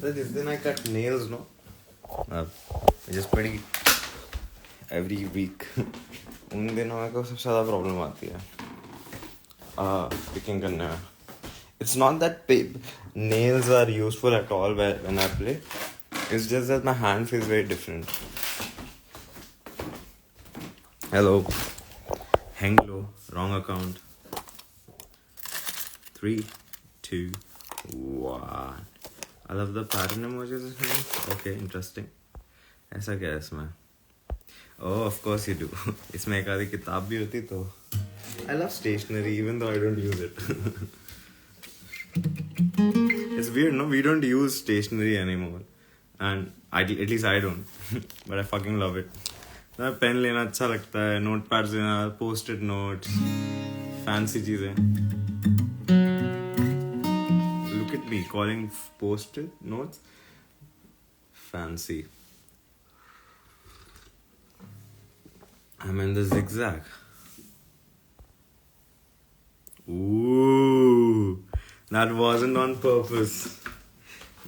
This दिन I cut nails, no? Just pretty every week. उन दिनों मेरे को सबसे ज़्यादा प्रॉब्लम आती है पिकिंग करने में. It's not that nails are useful at all when I play. It's just that my hand feels very different. Hello. Hanglo. Wrong account. 3, 2, 1. I love the pattern emojis. Okay, interesting. ऐसा क्या है इसमें? Oh, of course you do. इसमें एक आधी किताब भी होती तो. I love stationery even though I don't use it. It's weird, no? We don't use stationery anymore. And at least I don't. But I fucking love it. तो pen लेना अच्छा लगता है, नोट पैड्स लेना, पोस्टेड नोट्स, फैंसी चीजें. Look at me calling post-it notes fancy. I'm in the zigzag. Ooh, that wasn't on purpose.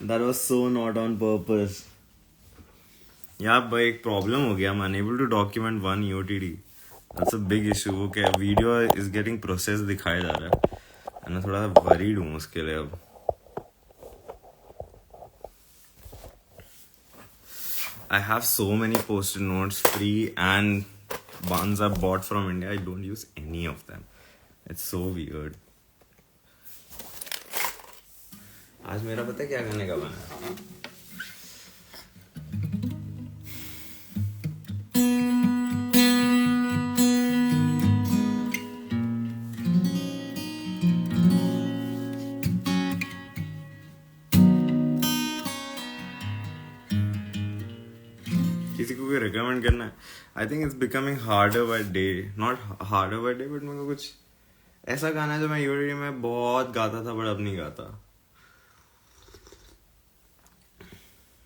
That was so not on purpose. Yeah, भाई एक problem हो गया. I'm unable to document one EOTD. That's a big issue. Okay, video is getting processed दिखाया जा रहा है. मैं थोड़ा worried हूँ उसके लिए अब. I have so many post-it notes free and ones I bought from India. I don't use any of them. It's so weird. आज मेरा पता है क्या करने का बना है? किसी को भी recommend करना है. I think it's becoming harder by day. Not harder by day, but मेरे को कुछ ऐसा गाना है जो मैं यूट्यूब में बहुत गाता था, but अब नहीं गाता.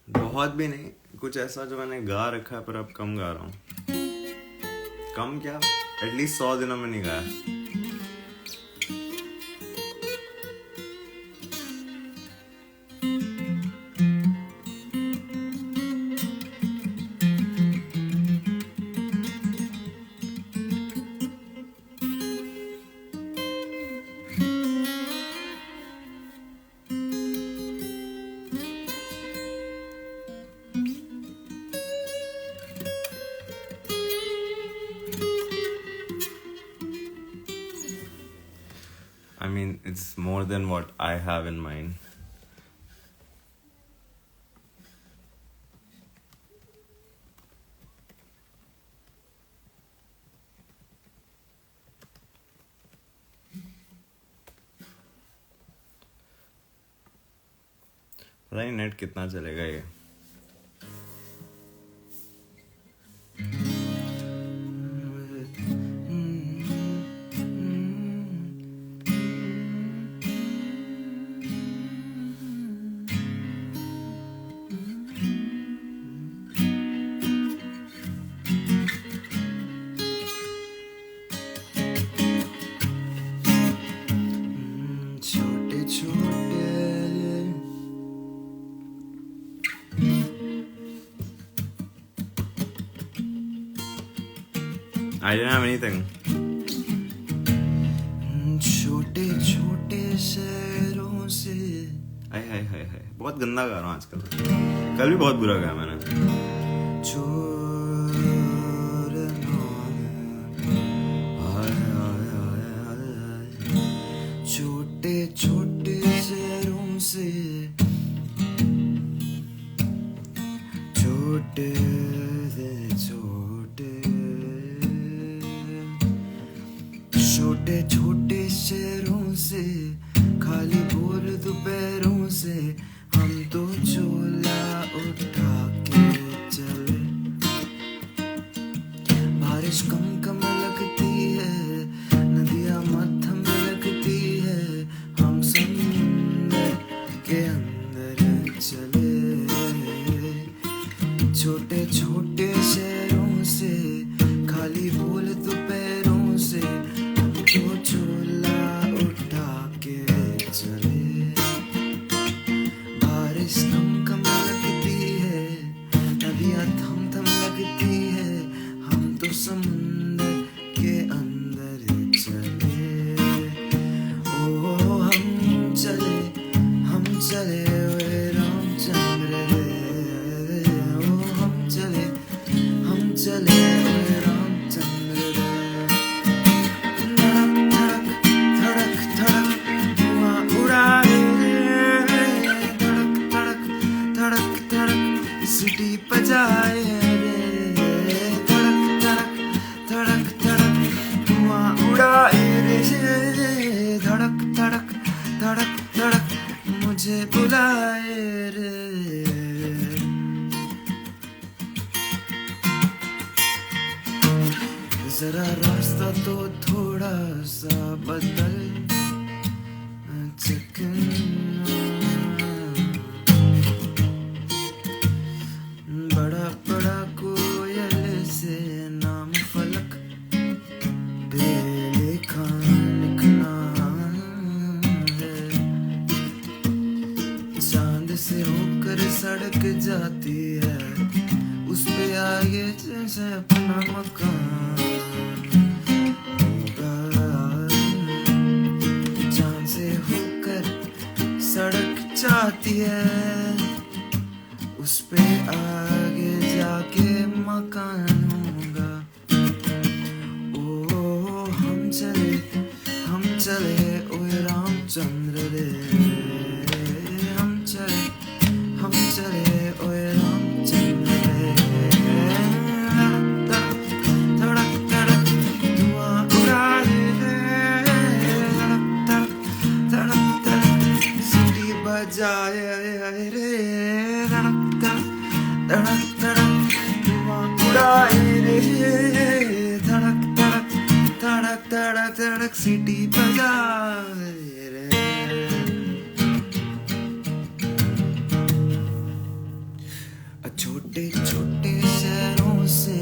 बहुत भी नहीं, कुछ ऐसा जो मैंने गा रखा है पर अब कम गा रहा हूँ. कम क्या, एटलीस्ट 100 दिनों में नहीं गाया. I mean, it's more than what I have in mind. पता नहीं नेट कितना चलेगा ये. I didn't have anything. छोटे छोटे शहरों से. हाय बहुत गंदा गा रहा हूँ आजकल. कल भी बहुत बुरा गाया मैंने. छोटे छोटे शहरों से छोटे छोटे छोटे शहरों से खाली बोल दोपहरों से हम तो चोला उठा के चले. बारिश कम कम लगती है, नदियाँ मध्यम लगती है, हम समुंदर के अंदर चले. छोटे छोटे शहरों से खाली बोल दोपहरों से तो चोला मुझे बुलाए रे। जरा रास्ता तो थोड़ा सा बदल बड़ा बड़ा कोयल से नाम फलक पे लिखा लिखना है। चांद से होकर सड़क जाती है, उस पे आगे जैसे अपना मकान होगा। चांद से होकर सड़क जाती है, उस पे आगे जाके मकान होगा। ओ हम चले ओए रामचंद्र रे। हम चले ओए रामचंद्र रे। धड़क धड़क धुआं उड़ाए रे। धड़क धड़क सीटी बजाए रे। धड़क धड़क धुआं उड़ाए रे। धड़क धड़क धड़क धड़क धड़क सीटी बजाए रे। छोटे छोटे शहरों से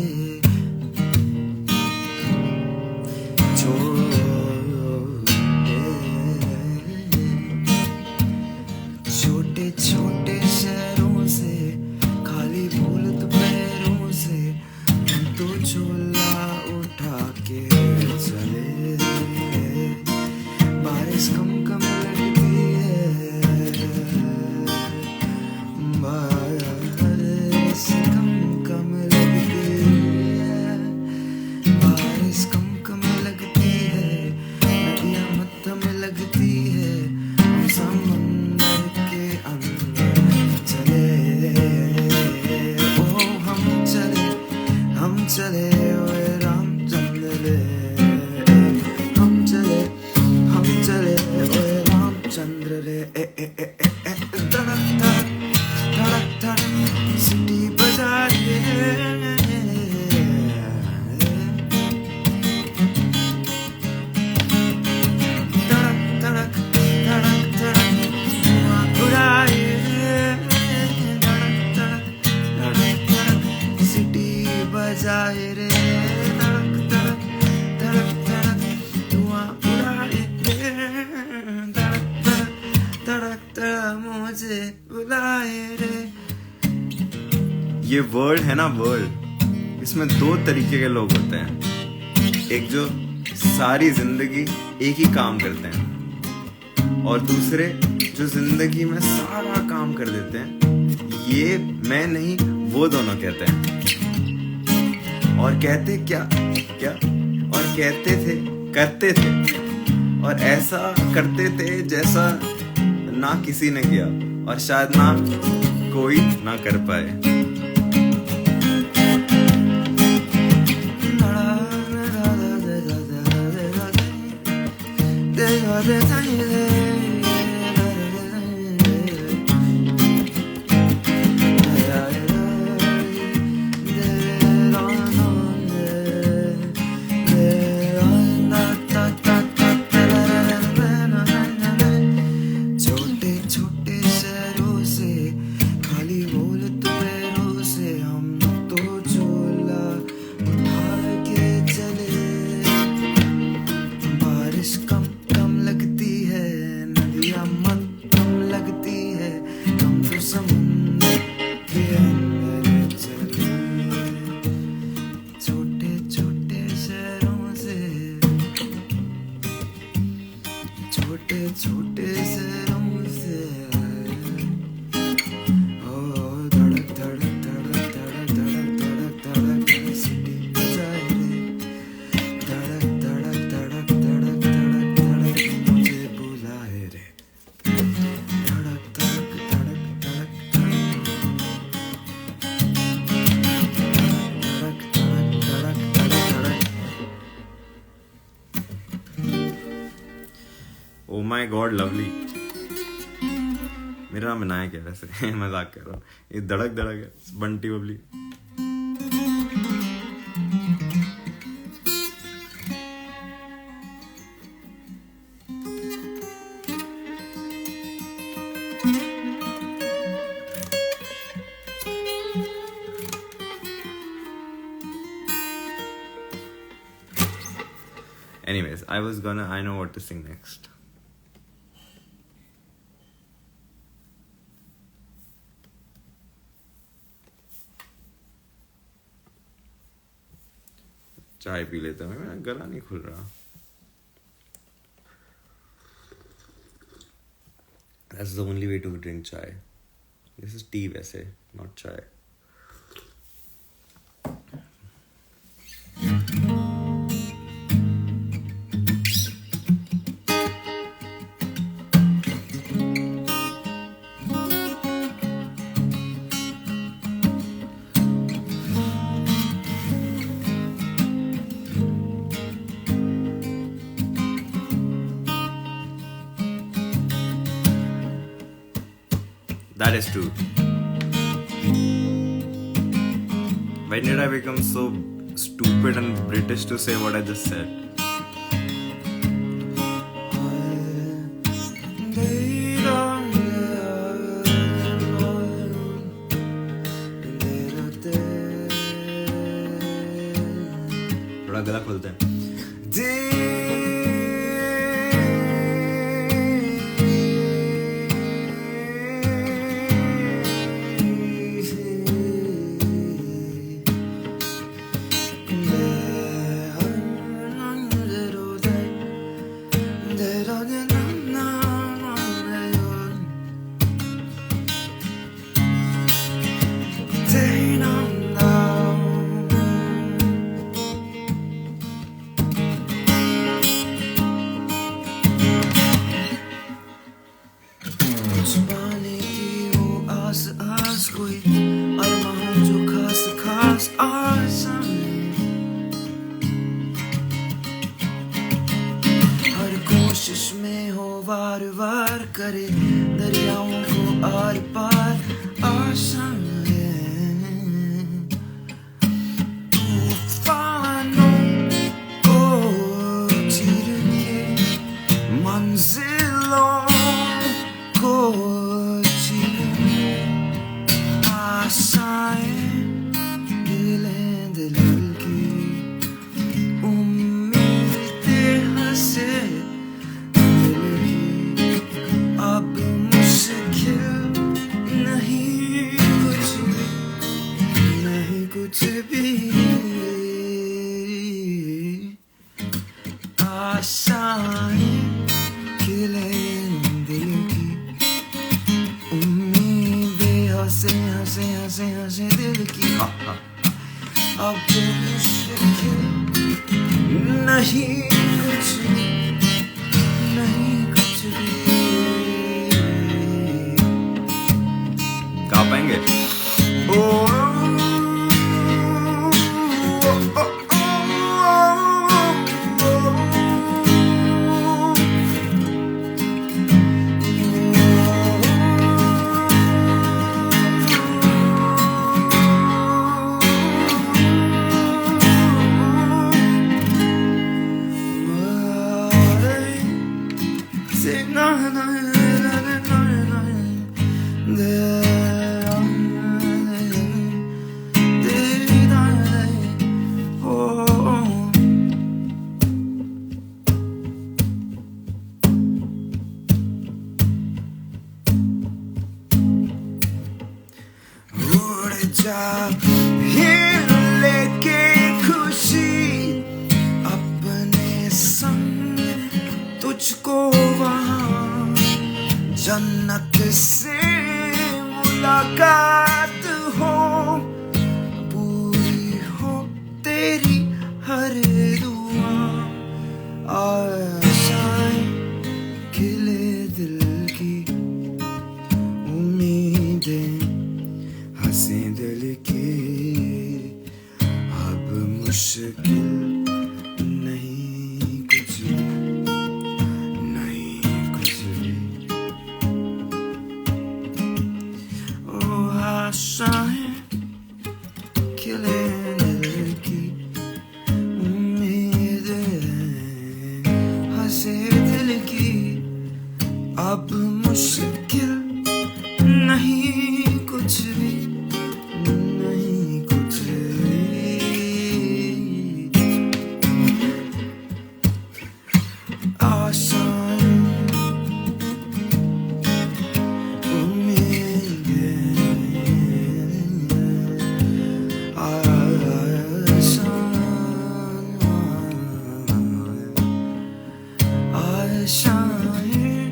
छोटे छोटे शहरों से खाली भूलत पैरों से हम तो झोला उठा के चले। बारिश कम कम लगती है, बारिश कम कम लगती है, बारिश कम कम लगती है। नदियाँ मध्यम लगती है, हम समंदर के अंदर चले। ओ हम चले ओए रामचंद्र रे। हम चले ओए रामचंद्र रे। धड़क धड़क धड़क सीटी बजाए रे। धड़क धड़क धड़क धड़क धुआं उड़ाए रे। धड़क धड़क धड़क धड़क सीटी बजाए रे। धड़क धड़क धड़क धड़क धुआं उड़ाए रे। धड़क धड़क धड़क धड़क मुझे बुलाए रे। ये वर्ल्ड है ना, वर्ल्ड, इसमें दो तरीके के लोग होते हैं। एक जो सारी जिंदगी एक ही काम करते हैं, और दूसरे जो जिंदगी में सारा काम कर देते हैं। ये मैं नहीं, वो दोनों कहते हैं। और कहते क्या क्या, और कहते थे करते थे, और ऐसा करते थे जैसा ना किसी ने किया, और शायद ना कोई ना कर पाए। Oh my god, lovely. मेरा नाम विनायक है वैसे मजाक कर रहा हूँ. ये धड़क धड़क है Bunty Babli. Anyways, I know what to sing next. चाय पी लेता हूँ, मेरा गला नहीं खुल रहा. That's the only way to drink chai. This is tea वैसे, not chai. That is true. When did I become so stupid and British to say what I just said? थोड़ा गला खोलते हैं. करे दरियाओं को आर पार आसान है तूफानों को चीर के मंजिलों को चीर आशाएं दिल की उम्मीदें हंसे कुछ भी आशाएं खिले दिल की उम्मीदें हंसे हंसे हंसे हंसे दिल की अब मुश्किल नहीं कुछ भी गा पाएंगे. लेके खुशी अपने संग तुझको वहाँ जन्नत से मुलाकात हो पूरी हो तेरी हर दुआ आशाएं खिले दिल की उम्मीदें हंसे दिल की अब मुश्किल नहीं कुछ भी आशाएं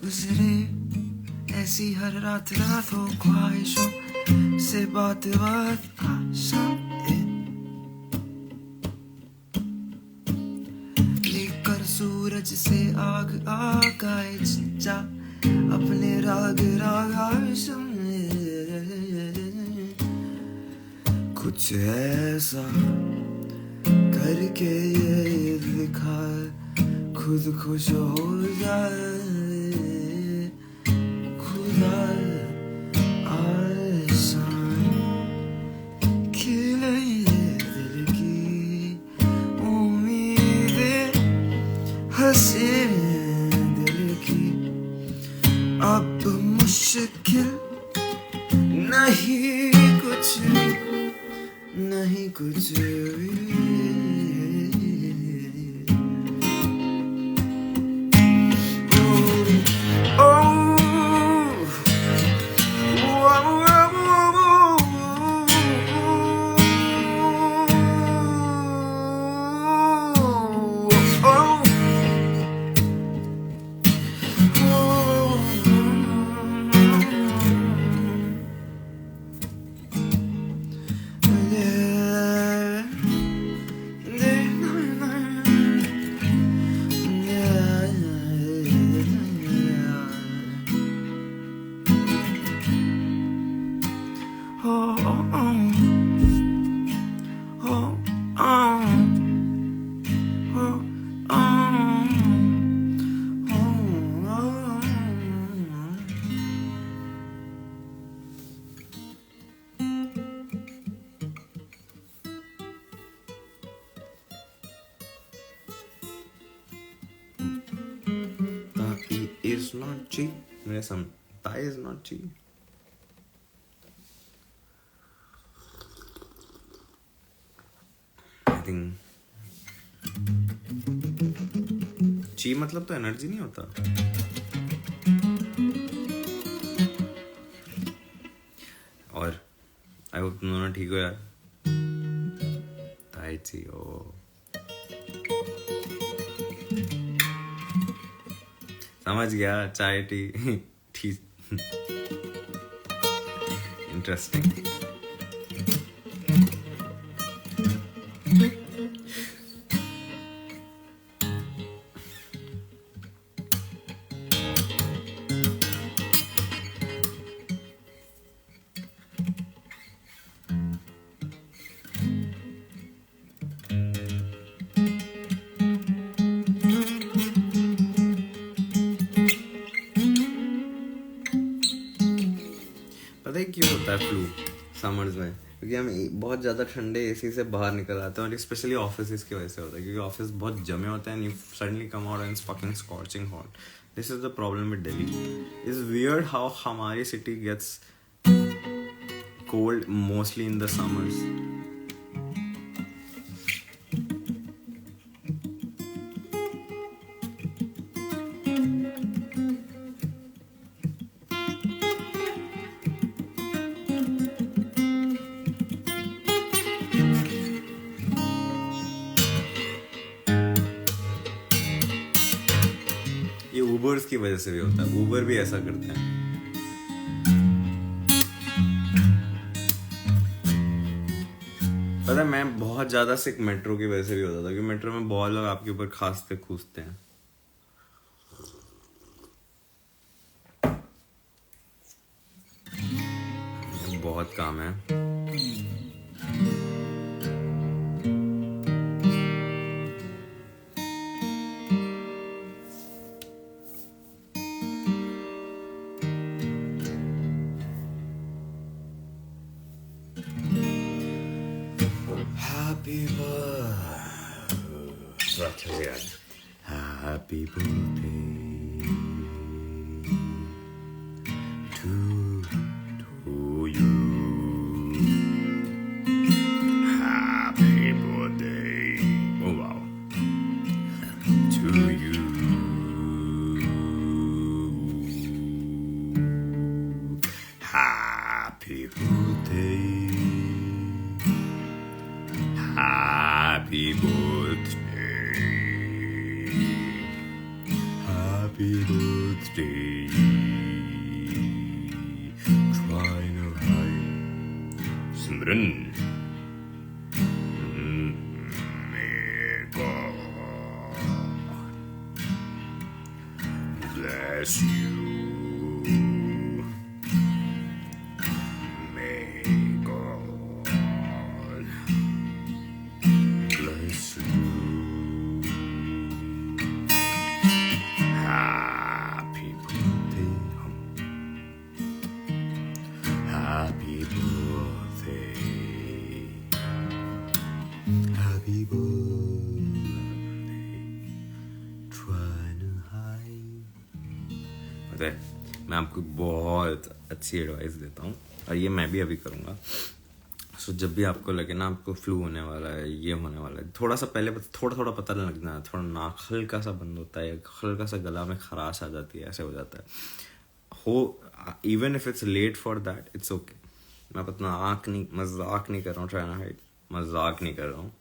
गुजरे ऐसी हर रात रातों ख्वाहिशों से बात बात आशाएं लेकर सूरज से आग आगाए जा अपने राग रागाशम कुछ ऐसा करके ये लिखा खुद खुश हो जाए अब मुश्किल नहीं कुछ नहीं कुछ is not G. Some Thai is not G. I think G मतलब तो एनर्जी नहीं होता. और आई होप तुम दोनों ठीक हो यार. ताई ची ओ समझ गया. चाय टी ठीक इंटरेस्टिंग. पता है क्यों होता है फ्लू समर्स में? क्योंकि हम बहुत ज़्यादा ठंडे एसी से बाहर निकल आते हैं और स्पेशली ऑफिस की वजह से होता है क्योंकि ऑफिस बहुत जमे होते हैं. You suddenly come out and fucking scorching hot. This is the problem with Delhi. It's weird how हमारी city gets cold mostly in the summers. Ubers की वजह से भी होता है. ऊबर भी ऐसा करते हैं. पता है मैं बहुत ज्यादा सिक मेट्रो की वजह से भी होता था क्योंकि मेट्रो में बहुत लोग आपके ऊपर खांसते खूसते हैं. बहुत काम है. Happy birthday Happy birthday. Trying to hide. Simran. May God bless you. May God bless you. Happy birthday. Happy birthday. Happy birthday. Trying to hide. पता है मैं आपको बहुत अच्छी एडवाइस देता हूँ और ये मैं भी अभी करूँगा. सो जब भी आपको लगे ना आपको फ्लू होने वाला है, ये होने वाला है, थोड़ा सा पहले थोड़ा थोड़ा पता लगना है, थोड़ा नाक हल्का सा बंद होता है, हल्का सा गला में खराश आ जाती है, ऐसे हो जाता है. Even if it's late for that it's okay. मैं अपना मजाक नहीं कर रहा हूँ, ट्राई ना हाइड, मजाक नहीं कर रहा हूँ.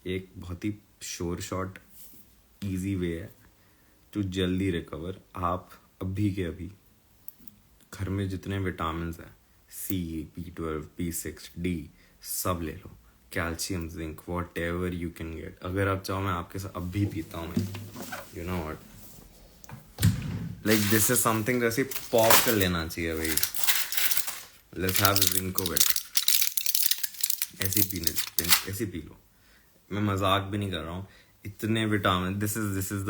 एक बहुत ही श्योर शॉट ईजी वे है टू जल्दी रिकवर. आप अभी के अभी घर में जितने विटामिन हैं, C, B12, B6, D, सब ले लो. Calcium, zinc, whatever you can get. अगर आप चाहो मैं आपके साथ अभी पीता हूँ. You know what, like this is something जैसे पॉप कर लेना चाहिए भाई. Let's have Zincovit. ऐसे पी लो. मैं मजाक भी नहीं कर रहा हूँ. इतने vitamin, this is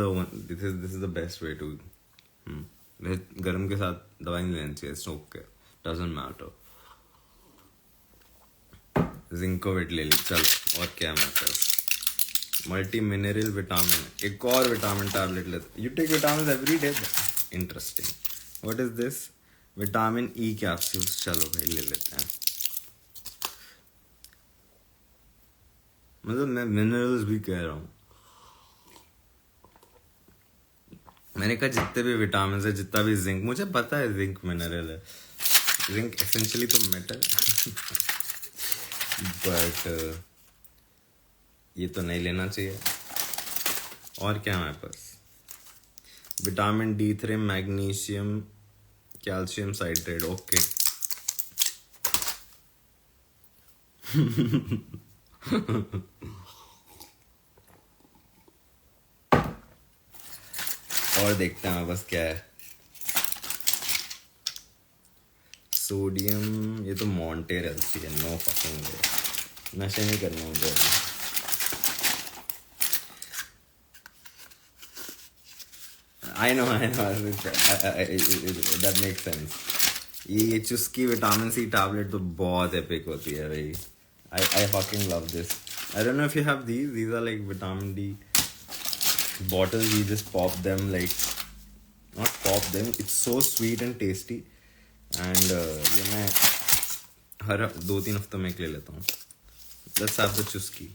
the best way to. गर्म के साथ दवाई नहीं लेनी चाहिए. सोख के डजंट मैटर. जिंकोविट ले ली, चल और क्या मैटर. मल्टी मिनरल विटामिन, एक और विटामिन टैबलेट लेते. You take vitamin every day. Interesting. What is this? Vitamin E capsules. चलो भाई ले लेते हैं. मतलब मैं मिनरल्स भी कह रहा हूँ. मैंने कहा जितने भी विटामिन है, जितना भी जिंक, मुझे पता है जिंक मिनरल है. जिंक एसेंशियली तो मेटल बट ये तो नहीं लेना चाहिए. और क्या हमारे पास? Vitamin D3, magnesium, calcium citrate. Okay. और देखते हैं बस क्या है. सोडियम, ये तो मॉन्टेर एलसी है. No fucking way. नशे नहीं करने मुझे. I know that make sense. ये चुस्की विटामिन C टैबलेट तो बहुत एपिक होती है भाई. I fucking love this. I don't know if you have these. These are like vitamin D bottles. You just pop them, like not pop them. It's so sweet and tasty. And ये मैं हर 2-3 हफ्तों में एक ले लेता हूँ. Let's have the चुस्की.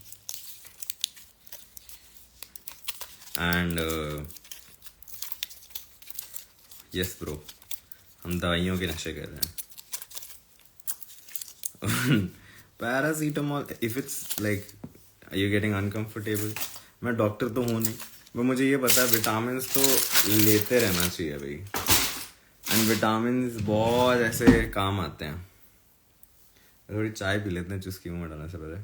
And yes bro, हम दवाइयों के नशे कर रहे हैं. Paracetamol, if it's like you getting uncomfortable. मैं डॉक्टर तो हूँ नहीं, पर मुझे ये पता है विटामिन तो लेते रहना चाहिए भाई. एंड विटामिन बहुत ऐसे काम आते हैं. थोड़ी चाय पी लेते हैं चुस्की में डालने से पहले.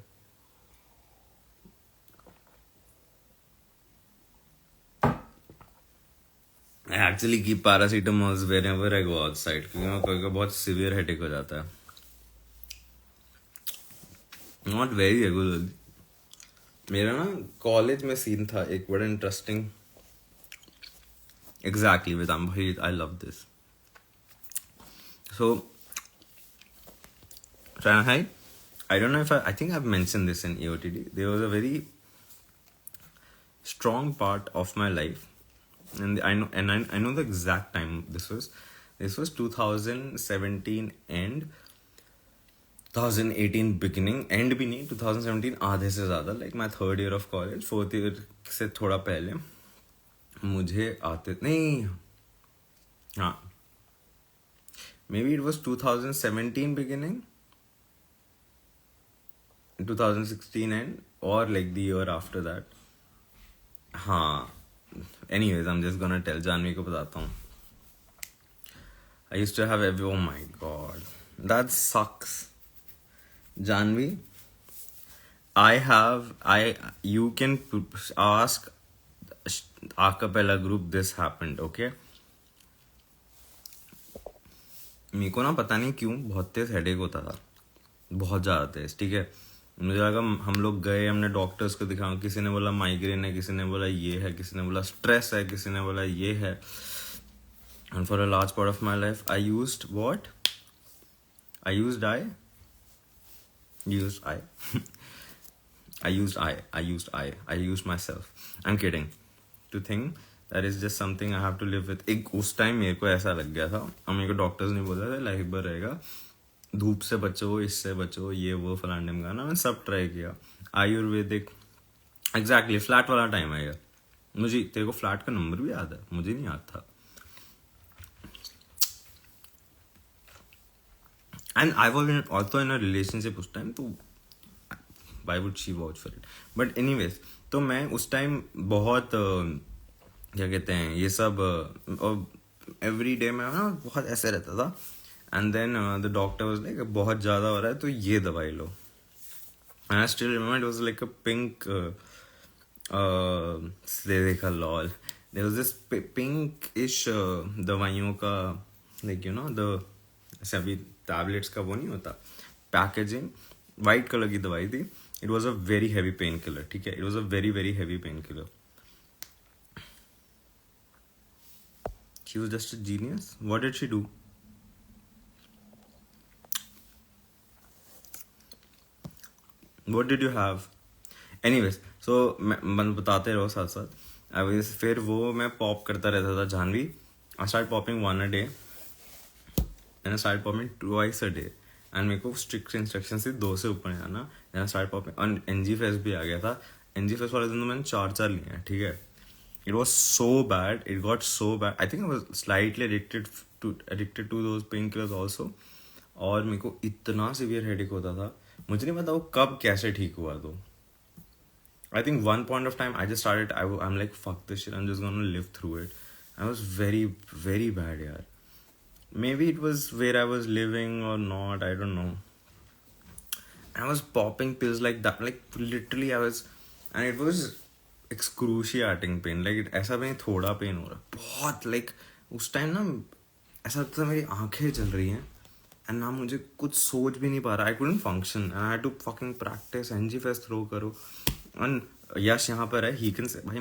I actually keep paracetamol whenever I go outside, क्योंकि मैं कोई बहुत सीवियर हेडेक हो जाता है. Not very regularly. मेरा ना कॉलेज में सीन था एक बड़ा इंटरेस्टिंग. एग्जैक्टली विद भाई, I love this. So Fahrenheit, I don't know if I think I've mentioned this in EOTD. There was a very strong part of my life, and I know the exact time this was. This was 2017 end, 2018 beginning. End भी नहीं, 2017 आधे से ज़्यादा, like my third year of college. Fourth year से थोड़ा पहले मुझे आते नहीं, हाँ, maybe it was 2017 beginning, 2016 end, or like the year after that. हाँ, Anyways, I'm just gonna tell Janvi को बताता हूँ. I used to have every. Oh my god, that sucks. Janvi, you can ask acapella group this happened, okay? मेरे को ना पता नहीं क्यों बहुत तेज हेडेक होता था, बहुत ज़्यादा तेज. ठीक है, मुझे लगा हम लोग गए, हमने डॉक्टर्स को दिखाया, किसी ने बोला माइग्रेन है, किसी ने बोला ये है, किसी ने बोला स्ट्रेस है, किसी ने बोला ये है. And for a large part of my life I used what? I used I. I used myself. I'm kidding. To think that is just something I have to live with. एक उस time मेरे को ऐसा लग गया था, और मेरे को डॉक्टर्स ने बोला था लाइफ भर रहेगा, धूप से बचो, इससे बचो, ये वो फलाने में गाना. मैंने सब ट्राई किया. आयुर्वेदिक, एग्जैक्टली फ्लैट वाला टाइम आएगा. मुझे तेरे को फ्लैट का नंबर भी याद है, मुझे नहीं याद था. And I was also in a relationship उस टाइम, तो why would she vouch for it? But anyways, तो मैं उस टाइम बहुत क्या कहते हैं ये सब एवरी डे में ना बहुत ऐसे रहता था. And then the doctor was like बहुत ज़्यादा हो रहा है तो ये दवाई लो. And I still remember it was like a pink देखा lol, there was this pinkish दवाइयों का, लाइक यू नो द सभी टैबलेट्स का वो नहीं होता पैकेजिंग, वाइट कलर की दवाई थी. It was a very heavy painkiller. ठीक है, it was a very very heavy painkiller. She was just a genius. What did she do? What did you have? Anyways, so मैं बताते रहो साथ साथ. फिर वो मैं पॉप करता रहता था Janvi. I start popping 1 a day. Then I started popping twice a day. And मेरे को स्ट्रिक्ट इंस्ट्रक्शन थी 2 से ऊपर नहीं आना. Then I started popping. और NG Fest भी आ गया था. NG Fest वाले दिन तो मैंने 4 लिए हैं. ठीक है, it was so bad. It got so bad. I think I was slightly addicted to those painkillers also. और मेरे को इतना सीवियर हेडेक होता था, मुझे नहीं पता वो कब कैसे ठीक हुआ. तो I think one point of time I just started. I'm like fuck this shit. I'm just gonna live through it. I was very very bad यार. Maybe it was where I was living or not, I don't know. I was popping pills like that, like literally I was, and it was excruciating pain. Like ऐसा भी नहीं थोड़ा pen हो रहा, बहुत. like उस time ना ऐसा लगता था मेरी आंखें जल रही हैं, एंड ना मुझे कुछ सोच भी नहीं पा रहा. I couldn't function and I had to fucking practice. NG Fest throw करो. and यश यहाँ पर है, he can say भाई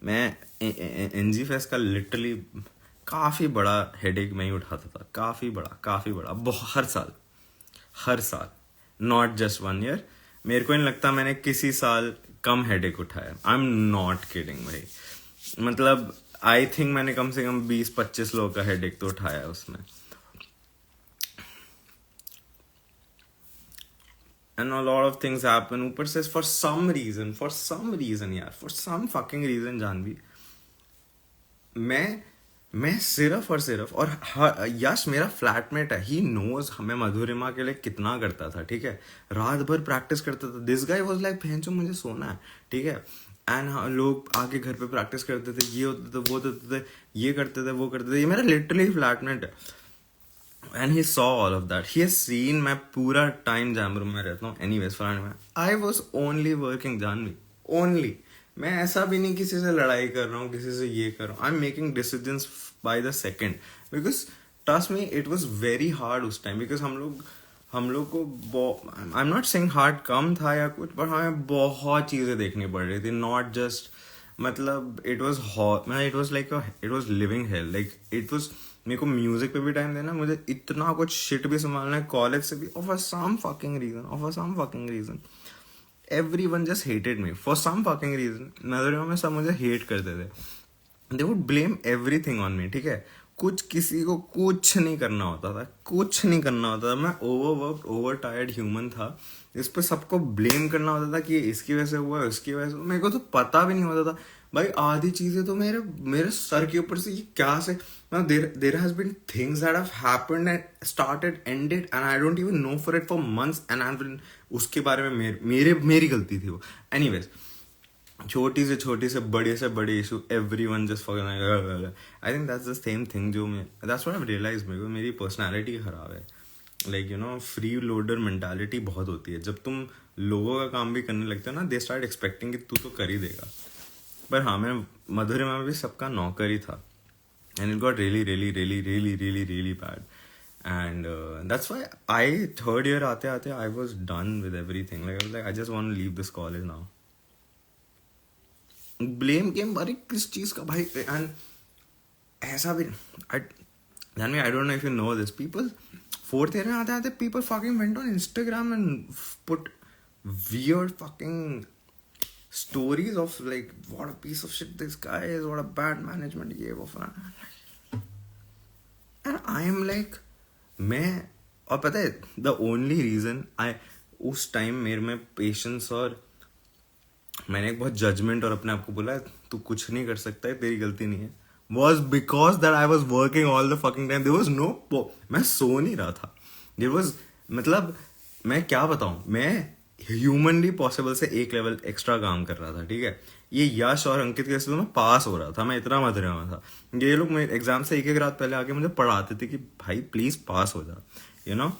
मैं NG Fest का literally काफ़ी बड़ा हेडेक मैं ही उठाता था. काफ़ी बड़ा हर साल नॉट जस्ट 1 year. मेरे को नहीं लगता मैंने किसी साल कम हेडेक उठाया. आई एम नॉट किडिंग भाई. मतलब आई थिंक मैंने कम से कम 20-25 लोगों का हेडेक तो उठाया है उसमें. And a lot of things happen. ऊपर से फॉर सम रीजन यार, for some fucking reason Janvi, मैं सिर्फ और यश मेरा फ्लैटमेट है. ही नोज मैं मधुरिमा के लिए कितना करता था. ठीक है, रात भर प्रैक्टिस करता था. दिस गाय वाज लाइक भैंचो मुझे सोना है. ठीक है, एंड लोग आके घर पे प्रैक्टिस करते थे, ये होते थे, वो होते थे, ये करते थे, वो करते थे. ये मेरा लिटरली फ्लैटमेट है. And he saw all of that. He has seen मैं पूरा टाइम जैम रूम में रहता हूँ. एनीवेज फ्रेंड, में I was only working Janvi, only. मैं ऐसा भी नहीं किसी से लड़ाई कर रहा हूँ, किसी से ये कर रहा हूँ. I am making decisions by the second. Because trust me, it was very hard उस टाइम. बिकॉज हम लोग को, I am not saying hard कम था या कुछ, पर हमें बहुत चीज़ें देखनी पड़ रही थी. नॉट जस्ट, मतलब it was living hello. Like it was, मेरे को म्यूजिक पे भी टाइम देना, मुझे इतना कुछ शिट भी संभालना है कॉलेज से भी. For some fucking reason everyone just hated me for some fucking reason. नजरियों में सब मुझे hate करते थे. They would blame everything on me. ठीक है, किसी को कुछ नहीं करना होता था. मैं overworked, overtired human था. इस पे सबको blame करना होता था कि इसकी वजह से हुआ, उसकी वजह से. मेरे को तो पता भी नहीं होता था भाई. आधी चीजें तो मेरे सर के ऊपर से ये क्या से, there has been things that have happened and started, ended, and I don't even know for it for months, and I've been, उसके बारे में मेरी गलती थी वो. Anyways, छोटी से बड़े issue everyone just fucking I think that's the same thing जो मैं दैट्स व्हाट आई रियलाइज मेरे को मेरी पर्सनालिटी खराब है like you no free loader mentality बहुत होती है जब तुम लोगों का काम भी करने लगते हो ना दे स्टार्ट एक्सपेक्टिंग कि तू तो कर ही देगा पर हाँ मैं मधुरिमा में भी सबका नौकर ही था and it got really bad and that's why I third year aate I was done with everything like I was like I just want to leave this college now blame game अरे किस चीज का भाई and ऐसा भी I Janvi, I don't know if you know this people fourth year में आते people fucking went on Instagram and put weird fucking stories of like what a piece of shit this guy is, what a bad management he gave off, and I am like मैं और पता है the only reason I उस time मेरे में patience और मैंने एक बहुत जजमेंट और अपने आप को बोला तू कुछ नहीं कर सकता है तेरी गलती नहीं है was because that I was working all the fucking time there was no मैं सो नहीं रहा था there was मतलब मैं क्या बताऊं मैं ह्यूमनली पॉसिबल से एक लेवल एक्स्ट्रा काम कर रहा था ठीक है ये यश और अंकित के मैं पास हो रहा था मैं इतना मधुरा में था ये लोग मेरे एग्जाम से एक रात पहले आके मुझे पढ़ाते थे कि भाई प्लीज पास हो जा यू नो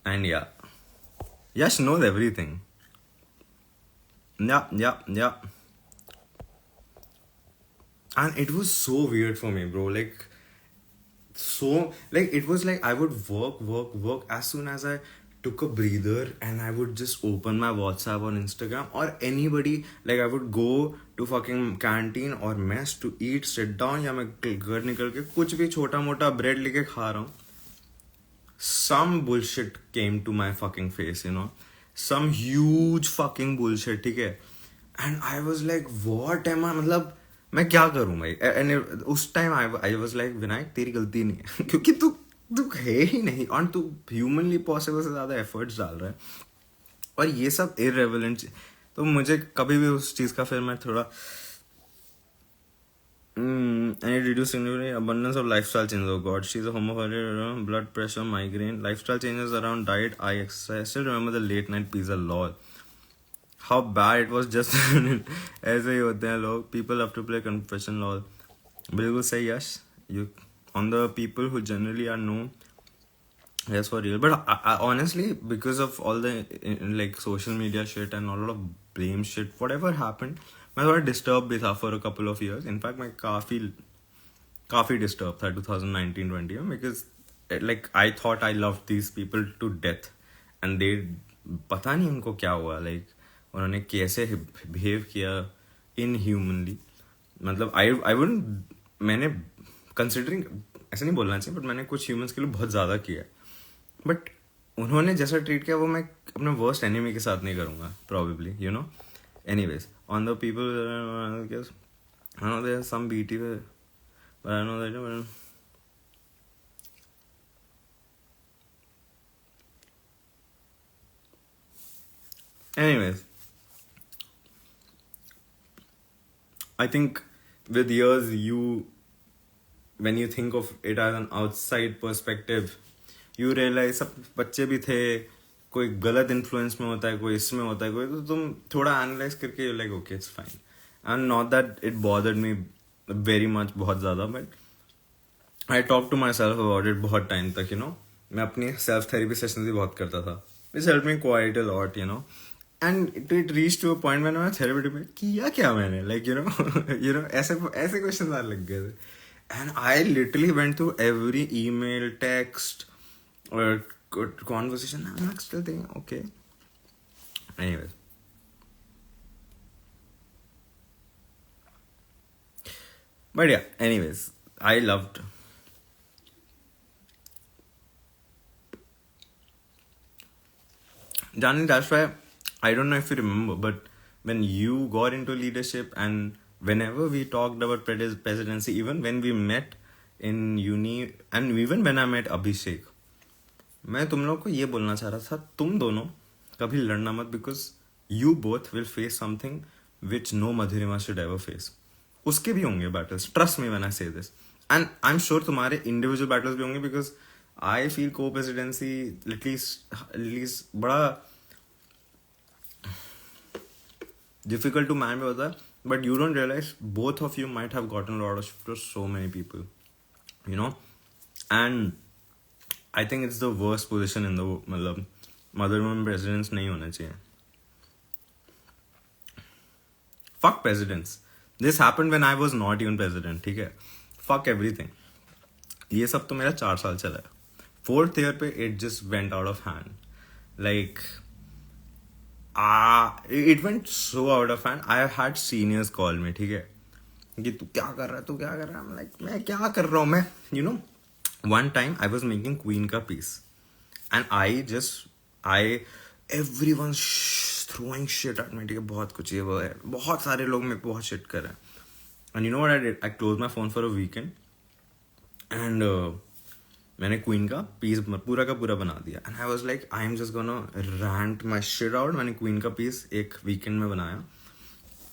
एंड या यश नोज एवरीथिंग या and it was so weird for me bro like so like it was like I would work as soon as I took a breather and I would just open my WhatsApp on Instagram or anybody like I would go to fucking canteen or mess to eat sit down या मैं घर निकल के कुछ भी छोटा मोटा bread लेके खा रहा हूँ some bullshit came to my fucking face you know some huge fucking bullshit ठीक है and I was like what am I मतलब मैं क्या करूं भाई एंड उस time I was like Vinayak तेरी गलती नहीं है क्योंकि तू है ही नहीं और तू ह्यूमनली पॉसिबल से ज्यादा एफर्ट्स डाल रहा है और ये सब इररेलेवेंट तो मुझे कभी भी उस चीज का फिर मैं थोड़ा I need to reduce significantly abundance of lifestyle changes. Oh God, she's a homophobic, blood pressure, migraine, lifestyle changes around diet, eye exercise. I still remember the late night pizza lol. How bad it was just ऐसे ही होते हैं लोग people have to play confession lol बिल्कुल सही यश you on the people who generally are known yes for real but I honestly because of all the like social media shit and a lot of blame shit whatever happened मैं थोड़ा disturbed भी था for a couple of years in fact मैं काफी disturbed था 2019-20 में because like I thought I loved these people to death and they पता नहीं उनको क्या हुआ like उन्होंने कैसे बिहेव किया इनह्यूमनली मतलब आई वुडंट मैंने कंसिडरिंग ऐसे नहीं बोलना चाहिए बट मैंने कुछ ह्यूमंस के लिए बहुत ज़्यादा किया बट उन्होंने जैसा ट्रीट किया वो मैं अपने वर्स्ट एनिमी के साथ नहीं करूँगा probably you know anyways on the people I know there some BT but I know that anyways I think with years when you think of it as an outside perspective you realize सब बच्चे भी थे कोई गलत influence में होता है कोई इसमें होता है कोई तो तुम थोड़ा एनालाइज करके like okay it's fine and not that it bothered me very much बहुत ज़्यादा but I talk to myself about it बहुत टाइम तक यू नो मैं अपनी सेल्फ थेरेपी सेशन भी बहुत करता था it's help me quite a lot you know and it reached to a point when मैं थेरेपी में किया क्या मैंने like you know ऐसे क्वेश्चन आने लग गए थे and I literally went through every email text or conversation I'm like still thinking okay anyways but yeah anyways I loved Janani that's why I don't know if you remember, but when you got into leadership and whenever we talked about presidency, even when we met in uni and even when I met Abhishek, मैं तुम लोग को ये बोलना चाह रहा था तुम दोनों कभी लड़ना मत because you both will face something which no Madhurima should ever face. उसके भी होंगे battles. Trust me when I say this. And I'm sure तुम्हारे individual battles भी होंगे because I feel co-presidency at least बड़ा difficult to manage होता है, but you don't realize both of you might have gotten a lot of shit for so many people, you know. And I think it's the worst position in the मतलब mother woman presidents नहीं होना चाहिए. Fuck presidents. This happened when I was not even president, ठीक है. Fuck everything. ये सब तो मेरा 4 साल चला है. 4th year पे it just went out of hand. Like it went so out of hand. I had seniors call me, ठीक है, कि तू क्या कर रहा है, तू क्या कर रहा है. I'm like, मैं क्या कर रहा हूँ मैं, you know. One time I was making Queen का piece and everyone's throwing shit at me, ठीक है, बहुत कुछ ये वो है, बहुत सारे लोग मेरे को बहुत shit कर रहे हैं. And you know what I did? I closed my phone for a weekend and मैंने क्वीन का पीस पूरा का पूरा बना दिया. And I was like I am just gonna rant my shit out. मैंने क्वीन का पीस एक वीकेंड में बनाया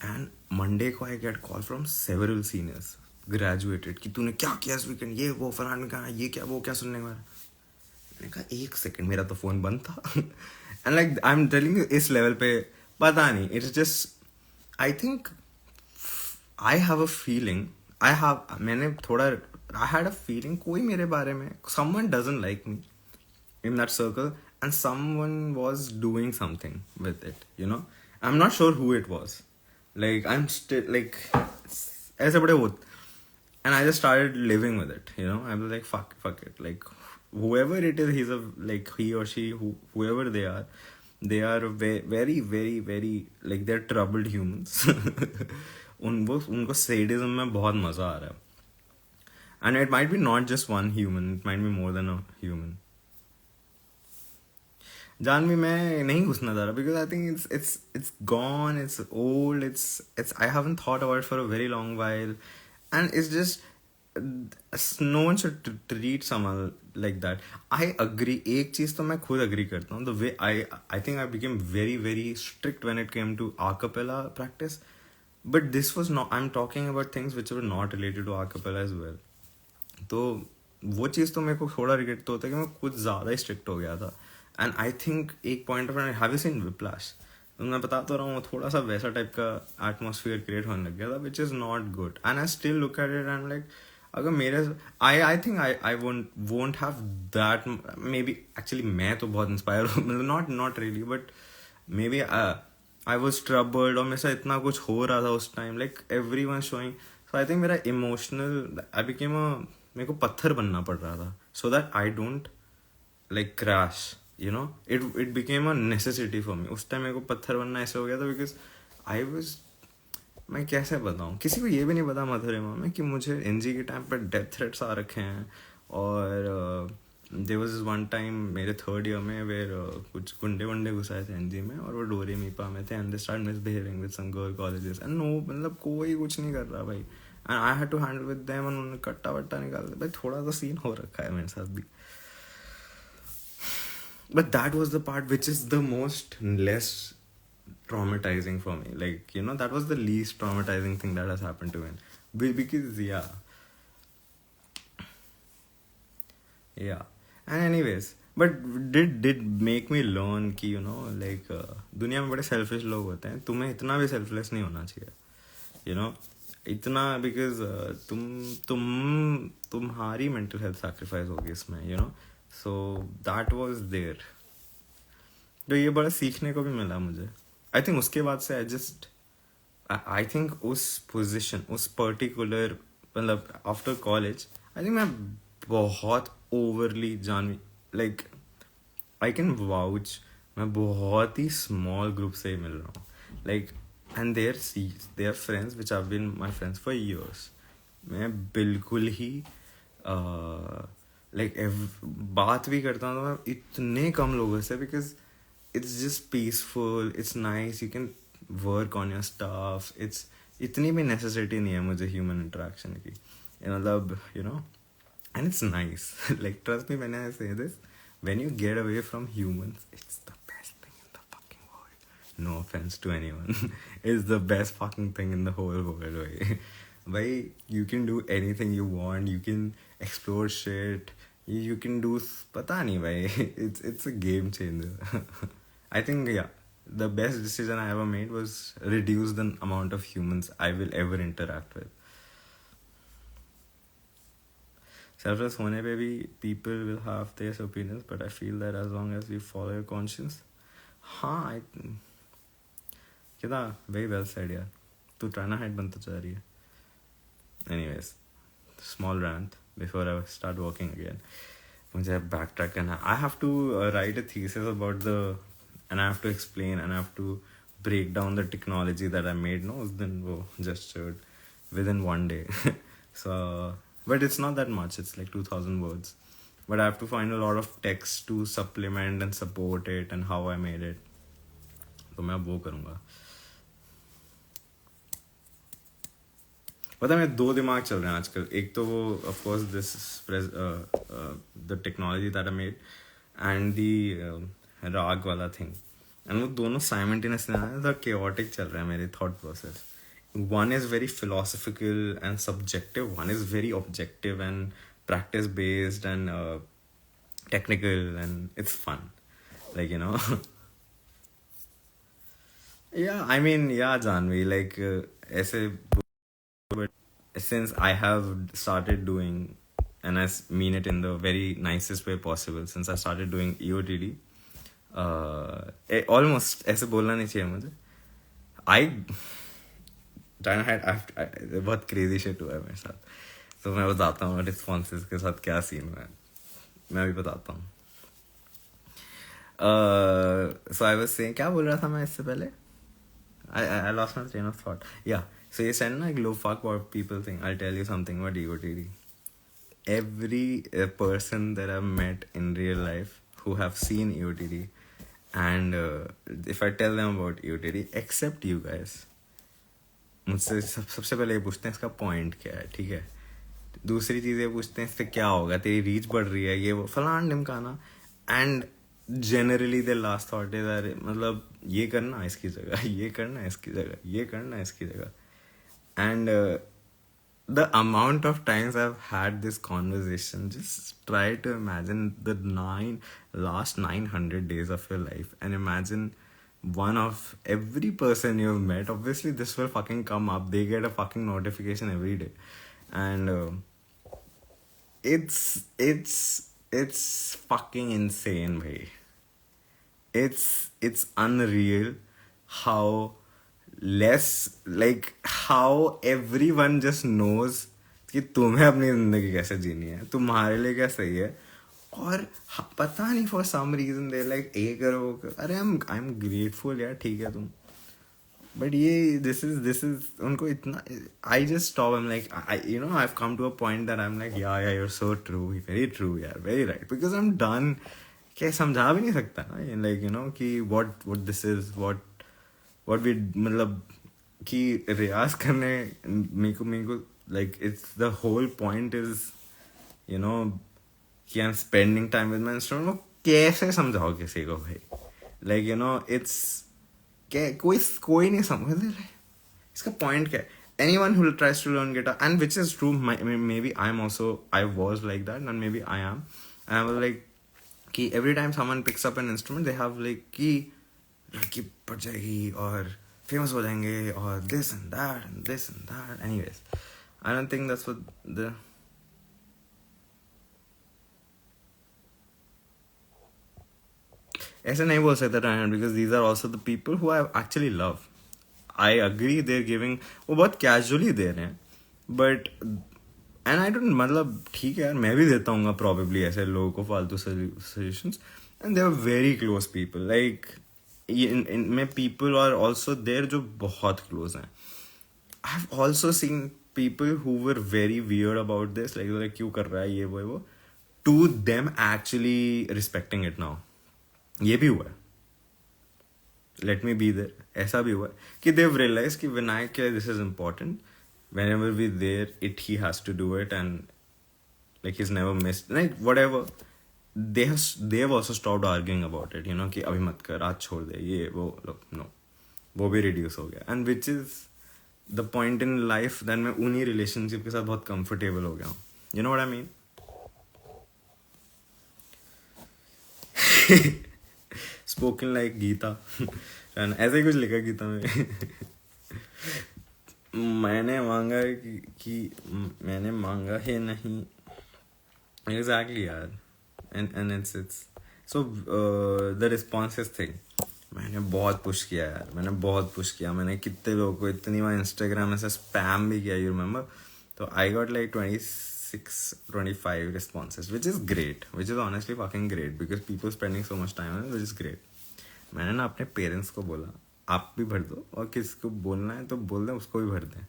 एंड मंडे को I get call from several seniors graduated कि तूने क्या किया इस वीकेंड, ये वो फरहान ने कहा ये क्या वो क्या सुनने को. मैंने कहा एक सेकेंड, मेरा तो फोन बंद था. And like I am telling you, इस लेवल पे पता नहीं, it's just I think I have a feeling मैंने थोड़ा I had a feeling कोई मेरे बारे में, someone doesn't like me in that circle and someone was doing something with it, you know. I'm not sure who it was. Like I'm still like ऐसे बड़े होते, and I just started living with it, you know. I was like fuck it, like whoever it is, he or she, whoever they are very very very like they're troubled humans. उनको sadism में बहुत मजा आ रहा है. And it might be not just one human, it might be more than a human. Janvi मैं नहीं घुसना चाह रहा because I think it's gone, it's old, it's I haven't thought about it for a very long while, and it's just no one should treat someone like that. I agree. एक चीज तो मैं खुद agree करता हूँ. The way I think I became very very strict when it came to a cappella practice, but this was not. I'm talking about things which were not related to a cappella as well. तो वो चीज़ तो मेरे को थोड़ा regret तो होता है कि मैं कुछ ज़्यादा ही स्ट्रिक्ट हो गया था. एंड आई थिंक एक point of have you seen Whiplash, तो मैं बता तो रहा हूँ थोड़ा सा वैसा टाइप का एटमोसफियर क्रिएट होने लग गया था which is not good. And I still look at it and like अगर मेरे I think I won't have that maybe actually मैं तो बहुत इंस्पायर हूँ मतलब not really but maybe I was troubled और मेरे साथ इतना कुछ हो रहा था उस time like everyone showing. So I think मेरा इमोशनल आई बिकेम मेरे को पत्थर बनना पड़ रहा था so that I don't like crash, you know. It became a necessity for me. उस टाइम मेरे को पत्थर बनना ऐसे हो गया था बिकॉज आई वॉज, मैं कैसे बताऊँ, किसी को ये भी नहीं पता मधुरिमा में कि मुझे एनजी के टाइम पर डेथ थ्रेट्स आ रखे हैं. और देयर वाज वन टाइम मेरे 3rd ईयर में वेयर कुछ गुंडे वंडे घुसाए थे एनजी में और वो डोरे मीपा में थे and they start misbehaving with some girl colleges and no मतलब कोई कुछ नहीं कर रहा भाई. And I had to handle with them and उन्होंने कट्टा वट्टा निकाल दिया भाई. थोड़ा सा सीन हो रखा है मेरे साथ भी. But that was the part which is the most less traumatizing for me. Like, you know, that was the least traumatizing thing that has happened to me. Because, yeah. And anyways, but did make me learn कि, you know, like, दुनिया में बड़े selfish लोग होते हैं. तुम्हें इतना भी selfless नहीं होना चाहिए. You know? इतना बिकॉज तुम्हारी मेंटल हेल्थ सैक्रिफाइस होगी इसमें, you know. So that was there. तो ये बड़ा सीखने को भी मिला मुझे. आई थिंक उसके बाद से आई थिंक उस पोजीशन उस पर्टिकुलर मतलब आफ्टर कॉलेज आई थिंक मैं बहुत overly like I can vouch मैं बहुत ही स्मॉल ग्रुप से ही मिल रहा हूँ like. And they are friends which have been my friends for years. मैं बिल्कुल ही like बात भी करता हूँ तो मैं इतने कम लोगों से because it's just peaceful, it's nice, you can work on your stuff. It's इतनी भी necessity नहीं है मुझे human interaction की, मतलब you know, and it's nice. Like trust me when I say this, when you get away from humans, it's the best thing in the fucking world. No offense to anyone. It's the best fucking thing in the whole world, way. Why you can do anything you want, you can explore shit, you can do pata nahi bhai. It's a game changer. I think yeah, the best decision I ever made was reduce the amount of humans I will ever interact with. Selfless होने पे भी people will have their opinions, but I feel that as long as you follow your conscience, हाँ, कितना very well said यार. तू ट्राइना height बनता जा रही है. Anyways, small rant before I start working again. मुझे backtrack करना. I have to write a thesis about and I have to explain and I have to break down the technology that I made. No, then just showed within one day. So, but it's not that much. It's like 2,000 words. But I have to find a lot of text to supplement and support it and how I made it. तो मैं अब वो करूँगा. पता है मेरे दो दिमाग चल रहे हैं आजकल. एक तो वो of course the technology that I made and the राग वाला thing. And वो दोनों simultaneously the chaotic चल रहा है मेरे thought process. One is very philosophical and subjective. One is very objective and practice based and technical, and it's fun. Like, you know. Yeah, I mean, yeah, Janvi, like, but since I have started doing, and I mean it in the very nicest way possible, since I started doing EOTD, almost ऐसे बोलना नहीं चाहिए मुझे. बहुत crazy shit हुआ है मेरे साथ. तो मैं बताता हूँ रिस्पॉन्सेस के साथ क्या सीन हुआ है. मैं भी बताता हूँ. सो आई वाज सेइंग, क्या बोल रहा था मैं इससे पहले? I lost my train of thought. Yeah. So you said like low fuck what people think. I'll tell you something about EOTD. Every person that I've met in real life who have seen EOTD, and if I tell them about EOTD, except you guys, मुझसे सबसे पहले ये पूछते हैं इसका point क्या है, ठीक है. दूसरी चीज़ ये पूछते हैं इससे क्या होगा, तेरी रीच बढ़ रही है, ये वो फलान ढिमकाना. And generally the last thought is अरे मतलब ये करना इसकी जगह, ये करना इसकी जगह, ये करना इसकी जगह. And the amount of times I have had this conversation, just try to imagine the last 900 days of your life and imagine one of every person you've met. Obviously this will fucking come up. They get a fucking notification every day, and it's fucking insane, bhai. It's unreal how less, like how everyone just knows कि तुम्हें अपनी जिंदगी कैसे जीनी है, तुम्हारे लिए क्या सही है. और पता नहीं for some reason they like ये करो. अरे आई एम ग्रेटफुल यार, ठीक है तुम, बट ये दिस इज उनको इतना. I just stop. I am like you know I have come to a point that I am like yeah you are so true, very true यार, very right, because I am done. क्या समझा भी नहीं सकता ना, like you know कि what this is, what we, मतलब कि रियाज करने मेरे को like it's the whole point is you know कि I am spending time with my instrument. वो कैसे समझाओ किसी को भाई, लाइक यू नो इट्स कोई नहीं समझ इसका पॉइंट क्या है. Anyone who tries to learn guitar, and which is true, maybe I was like that, and maybe I am. And I was like, कि every time someone picks up an instrument, they have like कि लड़की पड़ जाएगी और famous हो जाएंगे और this and that and this and that. Anyways, I don't think that's what the ऐसे नहीं बोल सकता Ryan, because these are also the people who I actually love. I agree they're giving, वो बहुत casually दे रहे हैं, but and I don't, मतलब ठीक है यार, मैं भी देता हूँ probably ऐसे लोगों को फालतू suggestions, and they are very close people. Like में people are also there जो बहुत close हैं. I've also seen people who were very weird about this, like क्यों कर रहा है ये वो, to them actually respecting it now. ये भी हुआ है. Let me be there. ऐसा भी हुआ है कि they've realized कि विनायक के लिए this is important. Whenever we're there, he has to do it, and like he's never missed. Like whatever, they have also stopped arguing about it. You know कि अभी मत कर, आज छोड़ दे ये वो. Look, no, वो भी reduce हो गया. And which is the point in life that मैं उन्हीं relationship के साथ बहुत comfortable हो गया हूँ. You know what I mean? Spoken like Gita ऐसे ही कुछ लिखा गीता में मैंने मांगा कि मैंने मांगा है नहीं एग्जैक्टली यार and it's so the responses thing मैंने बहुत पुश किया यार मैंने कितने लोगों को इतनी बार इंस्टाग्राम में से स्पैम भी किया यू रिमेंबर तो I got like 26-25 responses which is great which is honestly fucking great because people spending so much time on it which is great मैंने ना अपने पेरेंट्स को बोला आप भी भर दो और किसको बोलना है तो बोल दें उसको भी भर दें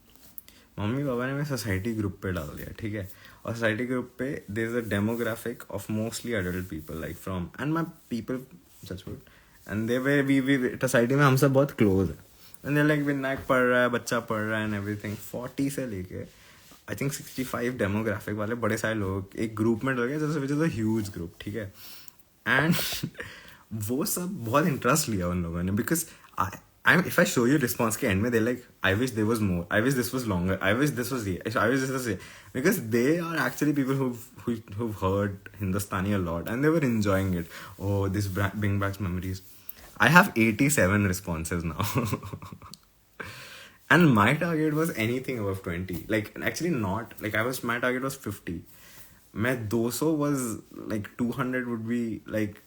मम्मी पापा ने मैं सोसाइटी ग्रुप पे डाल दिया ठीक है और सोसाइटी ग्रुप पे there is a demographic of mostly adult people like from and my people such would and they way we society में हम सब बहुत क्लोज है एंड दे लाइक विनायक पढ़ रहा है बच्चा पढ़ रहा है एंड एवरीथिंग 40 से लेके आई थिंक 65 डेमोग्राफिक वाले बड़े सारे लोग एक ग्रुप में डल गए जैसे which is a huge group ठीक है एंड वो सब बहुत इंटरेस्ट लिया उन लोगों ने because if I show you response के end में they're like I wish there was more I wish this was longer I wish this was here I wish this was here because they are actually people who've heard Hindustani a lot and they were enjoying it oh this bring back memories I have 87 responses now and my target was anything above 20 like actually not like my target was 50 my 200 was like 200 would be like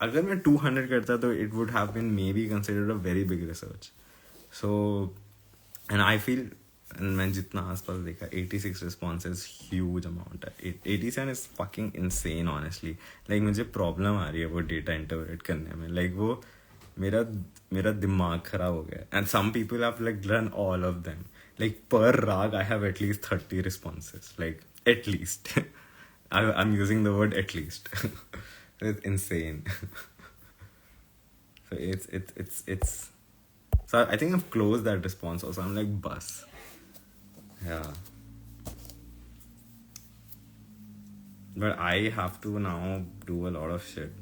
अगर मैं 200 करता तो it would have been maybe considered a very big research so and I feel मैं जितना आसपास देखा 86 responses huge amount है 87 is fucking insane honestly like मुझे problem आ रही है वो data interpret करने में like वो मेरा दिमाग खराब हो गया and some people have like done all of them like per rag I have at least 30 responses like at least I'm using the word at least it's insane so it's so I think I've closed that response also I'm like bus yeah but I have to now do a lot of shit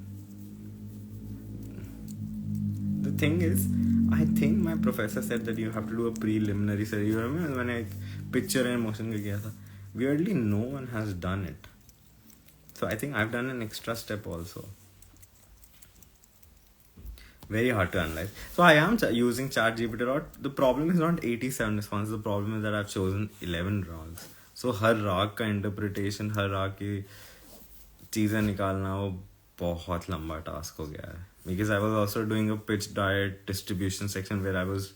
the thing is I think my professor said that you have to do a preliminary study you remember when I picture and motion ka kiya tha weirdly no one has done it so I think I've done an extra step also very hard to analyze so I am using ChatGPT a lot the problem is not 87 responses the problem is that I've chosen 11 rags so हर राग का interpretation हर राग की चीज़ें निकालना वो बहुत लंबा task हो गया है because I was also doing a pitch diet distribution section where I was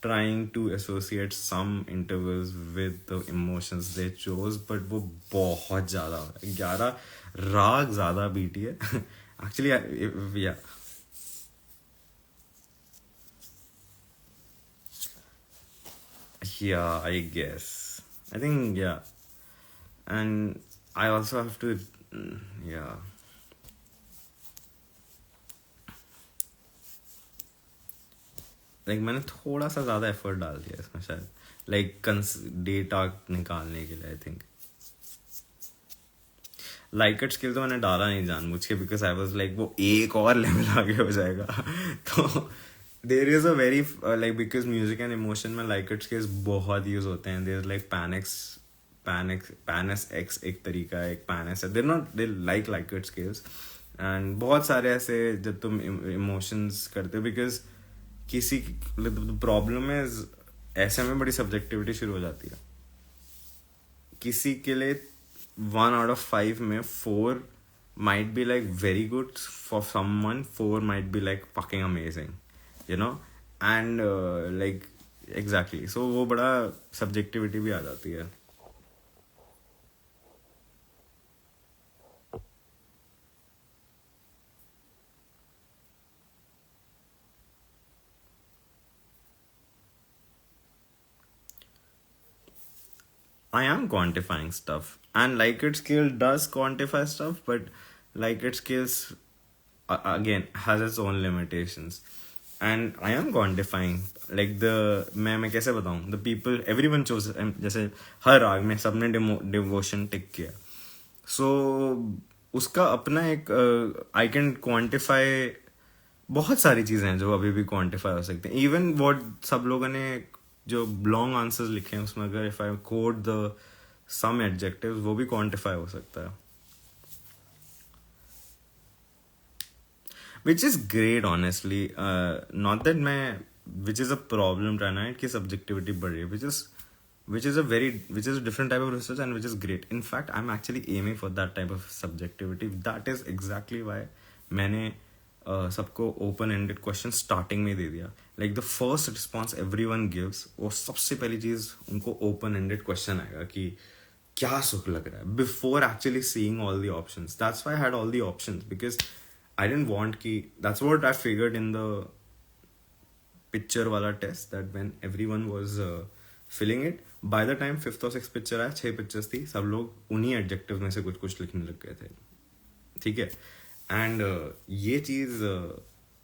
trying to associate some intervals with the emotions they chose but वो बहुत ज़्यादा 11 राग ज़्यादा बीटी है actually yeah I guess I think yeah and I also have to yeah like मैंने थोड़ा सा ज़्यादा एफर्ट डाल दिया इसमें शायद like डेटा निकालने के लिए आई थिंक लाइकट स्किल तो मैंने डाला नहीं जानबूझ के बिकॉज आई वाज लाइक वो एक और लेवल आगे हो जाएगा तो there is a very like because music and emotion में लाइकट स्किल्स बहुत यूज होते हैं देयर इज लाइक पैनस एक्स एक तरीका है एक पैनस है there not they liked skills and बहुत सारे ऐसे जब तुम इमोशंस करते हो बिकॉज किसी प्रॉब्लम है ऐसे में बड़ी सब्जेक्टिविटी शुरू हो जाती है किसी के लिए 1 out of 5 में 4 might be like very good for someone 4 might be like fucking amazing you know and like exactly so वो बड़ा subjectivity भी आ जाती है I am quantifying stuff and Likert scale does quantify stuff but Likert scales again has its own limitations and I am quantifying like मैं कैसे बताऊं the people everyone chose जैसे हर राग में सबने devotion टिक किया so उसका अपना एक I can quantify बहुत सारी चीज़ें हैं जो अभी भी क्वान्टिफाई हो सकते हैं इवन वॉट सब लोगों ने जो लॉन्ग आंसर्स लिखे हैं उसमें अगर if I code the some adjectives वो भी क्वांटिफाई हो सकता है which is great honestly. Not that मैं which is a problem right now कि subjectivity बढ़ रही है, which is a different type of research and which is great. In fact, I'm actually aiming for that type of subjectivity. That is exactly why मैंने सबको open ended question starting में दे दिया. Like the first response everyone gives, वो सबसे पहली चीज उनको open ended question आएगा कि क्या सुख लग रहा है, before actually seeing all the options. That's why I had all the options, because I didn't want कि that's what I figured in the picture वाला test, that when everyone was filling it, by the time fifth और sixth picture आया, 6 pictures थी, सब लोग उन्हीं adjective में से कुछ कुछ लिखने लग गए थे. ठीक है. एंड ये चीज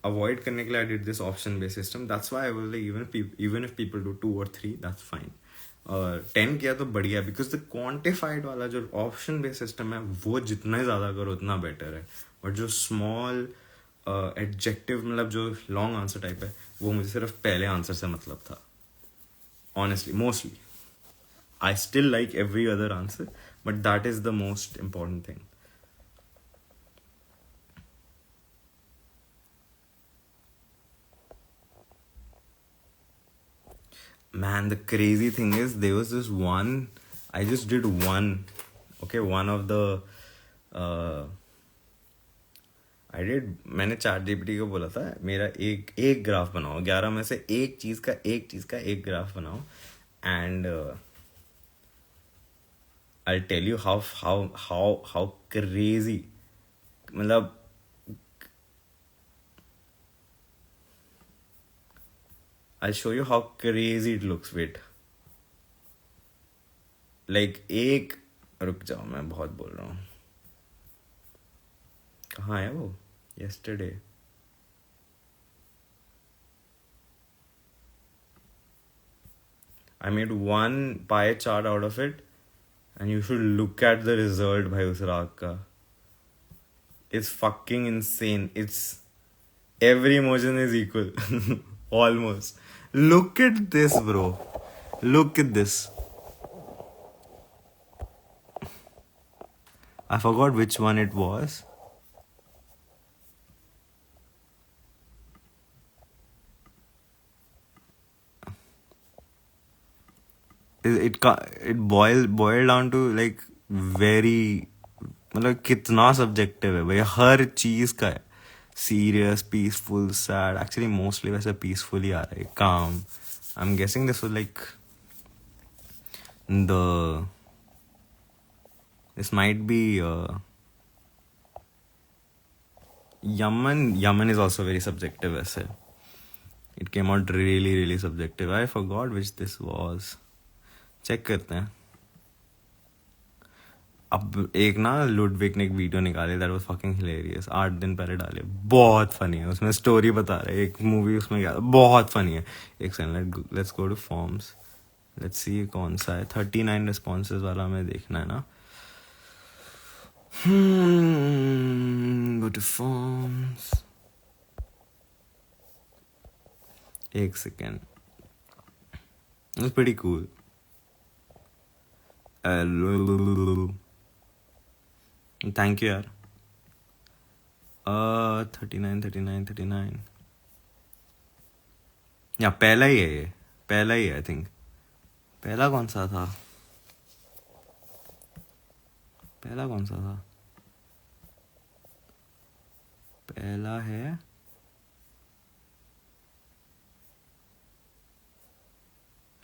अवॉइड करने के लिए I did this option based system. That's why I was like even if people do 2 और 3 दैट्स फाइन. और 10 किया तो बढ़िया, बिकॉज द क्वांटिफाइड वाला जो ऑप्शन बेस्ड सिस्टम है वो जितना ज़्यादा करो उतना बेटर है. और जो स्मॉल एडजेक्टिव मतलब जो लॉन्ग आंसर टाइप है वो मुझे सिर्फ पहले आंसर से मतलब था. Honestly mostly I still like every other answer, but that is the most important thing. Man, the crazy thing is, there was this one, I just did one, okay, one of the, मैंने chat GPT को बोला था मेरा एक graph बनाओ, 11 में से एक चीज का एक ग्राफ बनाओ, and I tell you how crazy, मतलब I'll show you how crazy it looks. Wait. Like एक, रुक जाओ मैं बहुत बोल रहा हूँ. कहाँ है वो? Yesterday. I made one pie chart out of it, and you should look at the result भाई उस राग का. It's fucking insane. It's every emotion is equal. Almost. Look at this, bro. Look at this. I forgot which one it was. It boiled down to like very, मतलब कितना subjective है भाई, हर चीज का है. Serious, peaceful, sad. Actually, mostly वैसे peaceful ही आ रहा है. Calm. I'm guessing this was like this might be Yaman is also very subjective वैसे. It came out really, really subjective. I forgot which this was. Check करते हैं. अब एक ना Ludwig ने एक वीडियो निकाली, दैट वाज फकिंग हिलेरियस. 8 दिन पहले डाले, बहुत फनी है. उसमें स्टोरी बता रहे हैं, एक मूवी उसमें क्या, बहुत फनी है. एक second, let's go to forms, let's see कौन सा है. 39 रिस्पॉन्सेज वाला हमें देखना है ना. Go to forms. एक second. It's pretty cool. Thank you यार. 39 या पहला ही है ये, पहला ही है आई थिंक. पहला कौन सा था? पहला है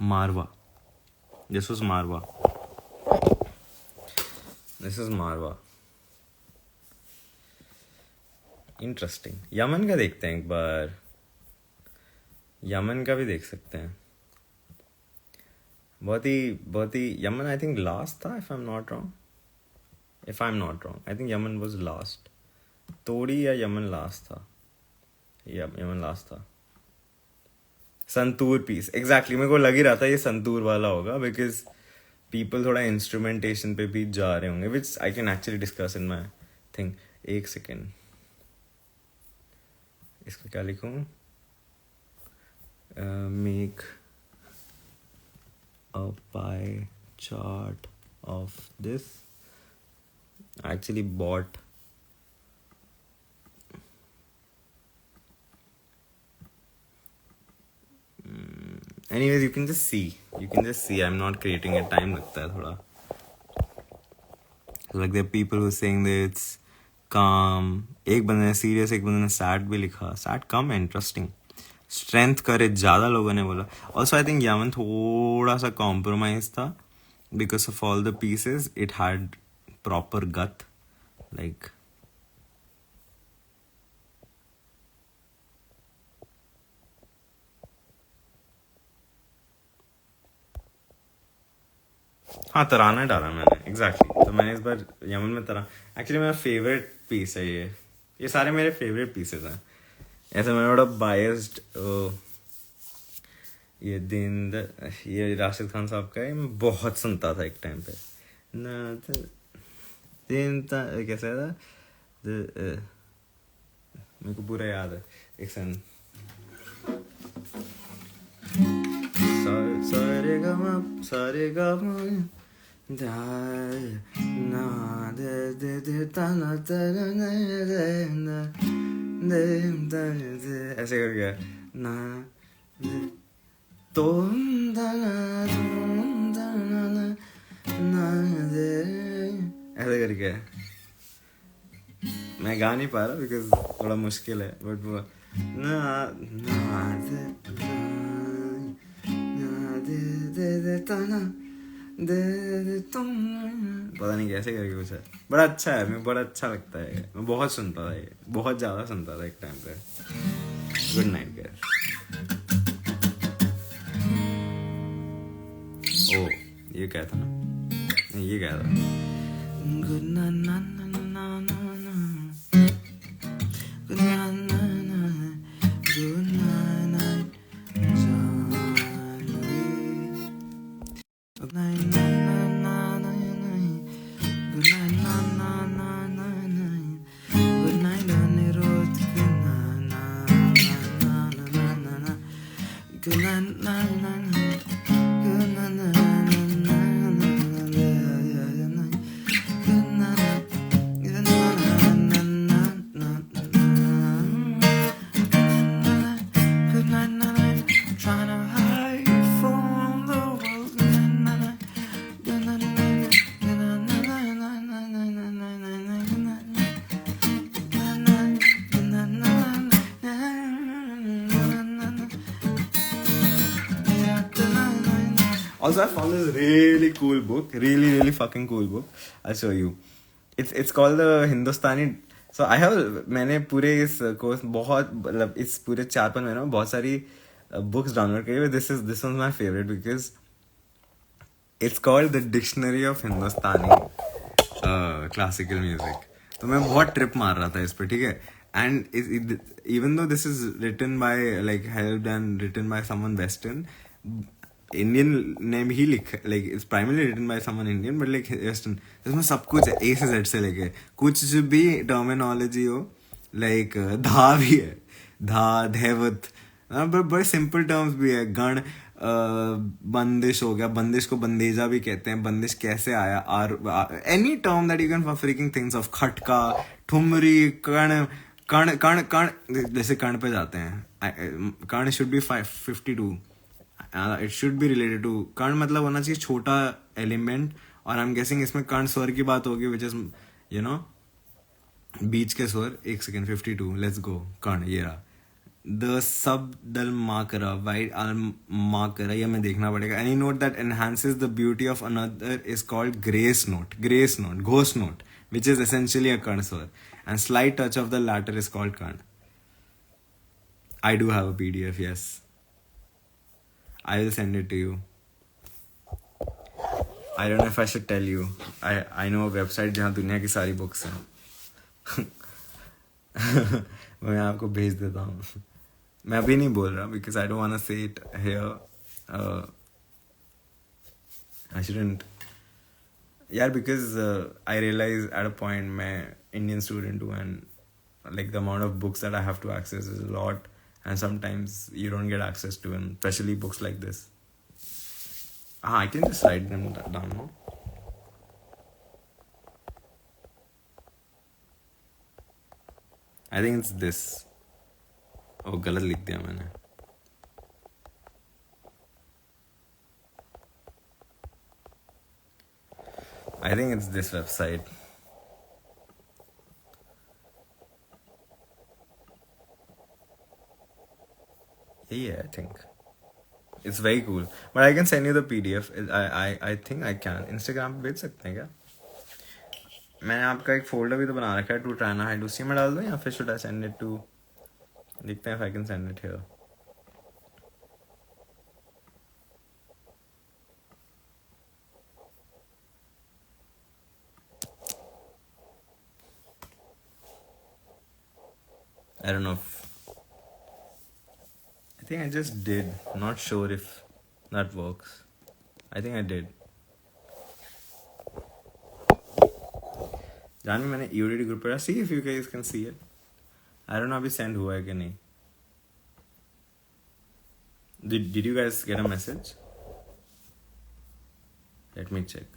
Marwa. This was Marwa. Interesting. Yaman का देखते हैं एक बार. यमन का भी देख सकते हैं. बहुत ही यमन आई थिंक लास्ट था, if I am not wrong. I think Yaman was last. Todi या यमन लास्ट था. यमन लास्ट था. Santoor piece, exactly. मेरे को लग ही रहा था ये संतूर वाला होगा, बिकॉज पीपल थोड़ा इंस्ट्रूमेंटेशन पे भी जा रहे होंगे, which I can actually discuss in my thing. एक सेकेंड, इसको क्या लिखूं? Make a pie chart of this. I actually bought Anyways, you can just see I'm not creating it. Time लगता है थोड़ा. Like there are people who are saying that it's calm. एक बंदे ने serious, एक बंदे ने sad भी लिखा. Sad कम है, interesting. Strength courage ज़्यादा लोगों ने बोला. Also I think यामन थोड़ा सा compromise था because of all the pieces. It had proper gut. Like हाँ तराना डाला मैंने एग्जैक्टली तो मैंने इस बार यमन में तरा एक्चुअली मेरा फेवरेट पीस है ये सारे मेरे फेवरेट पीसेस हैं ऐसे मैं बड़ा बायस्ड ये राशिद खान साहब का है मैं बहुत सुनता था एक टाइम पे कैसा था मेरे को पूरा याद है एक सेकंड सारे गा ऐसे कर गया ना तो ऐसे करके मैं गा नहीं पा रहा बिकॉज थोड़ा मुश्किल है बट वो पता नहीं कैसे करके कुछ है बड़ा अच्छा है मैं बड़ा अच्छा लगता है मैं बहुत सुनता था ये बहुत ज्यादा सुनता था एक टाइम पे गुड नाइट गाइस ओ ये क्या था ना ये क्या था good night Also, I found this really cool book, really fucking cool book. I'll show you. It's called the Hindustani. So I have मैंने पूरे इस कोर्स बहुत मतलब इस पूरे 4-5 महीनों में बहुत सारी बुक्स डाउनलोड करी हुई. This was my favorite because it's called the Dictionary of Hindustani Classical Music. तो मैं बहुत ट्रिप मार रहा था इस पर ठीक है. And even though this is written by like helped and written by someone Western. Indian ने भी लिखा like it's primarily written by someone Indian but like western इसमें सब कुछ है ए से जेड से लेके कुछ भी टर्मिनोलॉजी हो लाइक धा भी है धा धैवत बड़े सिंपल टर्म्स भी है गण बंदिश हो गया बंदिश को बंदेजा भी कहते हैं बंदिश कैसे आया are any term that you can freaking things of khatka thumri कण कण कण कण जैसे कण पे जाते हैं कण should be 52 it should be related to कर्ण मतलब होना चाहिए छोटा एलिमेंट और आई एम गेसिंग इसमें कर्ण स्वर की बात होगी विच इज यू नो बीच के स्वर एक सेकेंड 52 लेट्स गो कर्ण ये रहा द सब दल माकरा वाइट आल माकरा ये हमें देखना पड़ेगा any note that enhances the beauty of another is called grace note घोष note which is essentially a कर्ण स्वर and slight touch of the latter is called कर्ण I do have a PDF yes I will send it to you. I don't know if I should tell you. I know a website जहाँ दुनिया की सारी books हैं. मैं आपको भेज देता हूँ. मैं अभी नहीं बोल रहा because I don't want to say it here. I shouldn't. यार because I realize at a point मैं Indian student हूँ and like the amount of books that I have to access is a lot. And sometimes you don't get access to them, especially books like this. I can just write them down, no? I think it's this. Oh, गलत लिख दिया मैंने. I think it's this website. Yeah, I think it's very cool. But I can send you the PDF. I think I can. Instagram पे भेज सकते हैं क्या? मैंने आपका एक फोल्डर भी तो बना रखा है टू ट्राई हाइड, उसी में डाल दूँ या फिर should I send it to, देखते हैं if I can send it here. I don't know if, I think I just did. Not sure if that works. I think I did. Janvi मैंने EOTD group पर see if you guys can see it. I don't know अभी send हुआ है कि नहीं. Did you guys get a message? Let me check.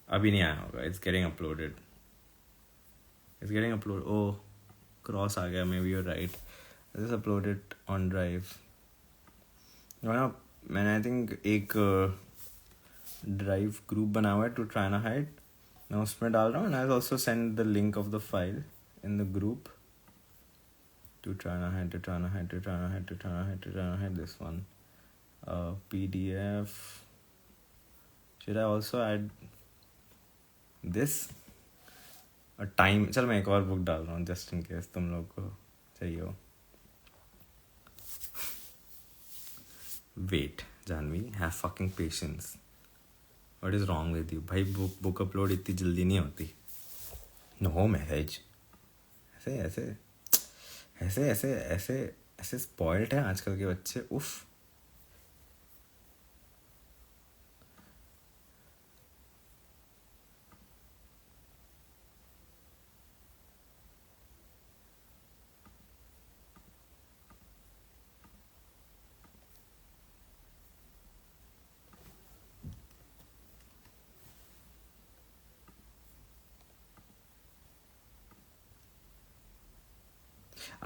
अभी नहीं आया होगा. It's getting uploaded. Oh, cross आ गया. Maybe you're right. I just uploaded on Drive. मैंने आई थिंक एक ड्राइव ग्रुप बना हुआ है टू ट्राई ना हाइड, मैं उसमें डाल रहा हूँ. And I also send the link of the file in the group to try ना hide this one PDF. Should I also add this time? चल मैं एक और बुक डाल रहा हूँ जस्ट इन केस तुम लोग को चाहिए हो. Wait, Janvi, have fucking patience. What is wrong with you? भाई book upload इतनी जल्दी नहीं होती. No message. ऐसे spoiled हैं आजकल के बच्चे. उफ.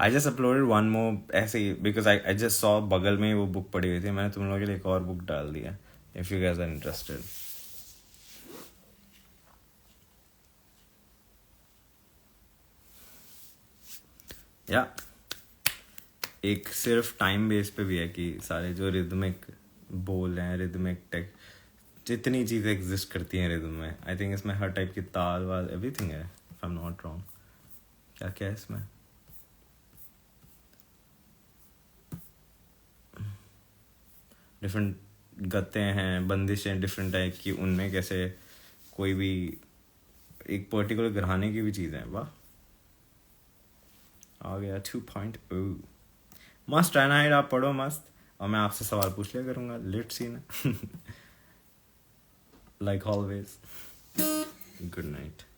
I just uploaded one more ऐसे ही because I just saw बगल में वो बुक पड़ी हुई थी. मैंने तुम लोगों के लिए एक और बुक डाल दिया if you guys are interested. या एक सिर्फ टाइम बेस पे भी है कि सारे जो रिदमिक बोल हैं, रिदमिक टेक, जितनी चीज़ें एग्जिस्ट करती हैं रिदम में, आई थिंक इसमें हर टाइप की ताल वाल एवरीथिंग है if I am not wrong. क्या क्या है इसमें? डिफरेंट गते हैं, बंदिशें डिफरेंट टाइप की, उनमें कैसे कोई भी एक पर्टिकुलर घराने की भी चीज़ें हैं. वाह, आ गया 2.0. मस्त है ना. आप पढ़ो मस्त, और मैं आपसे सवाल पूछ लिया करूँगा. लेट्स सी ना. Like always. Good night.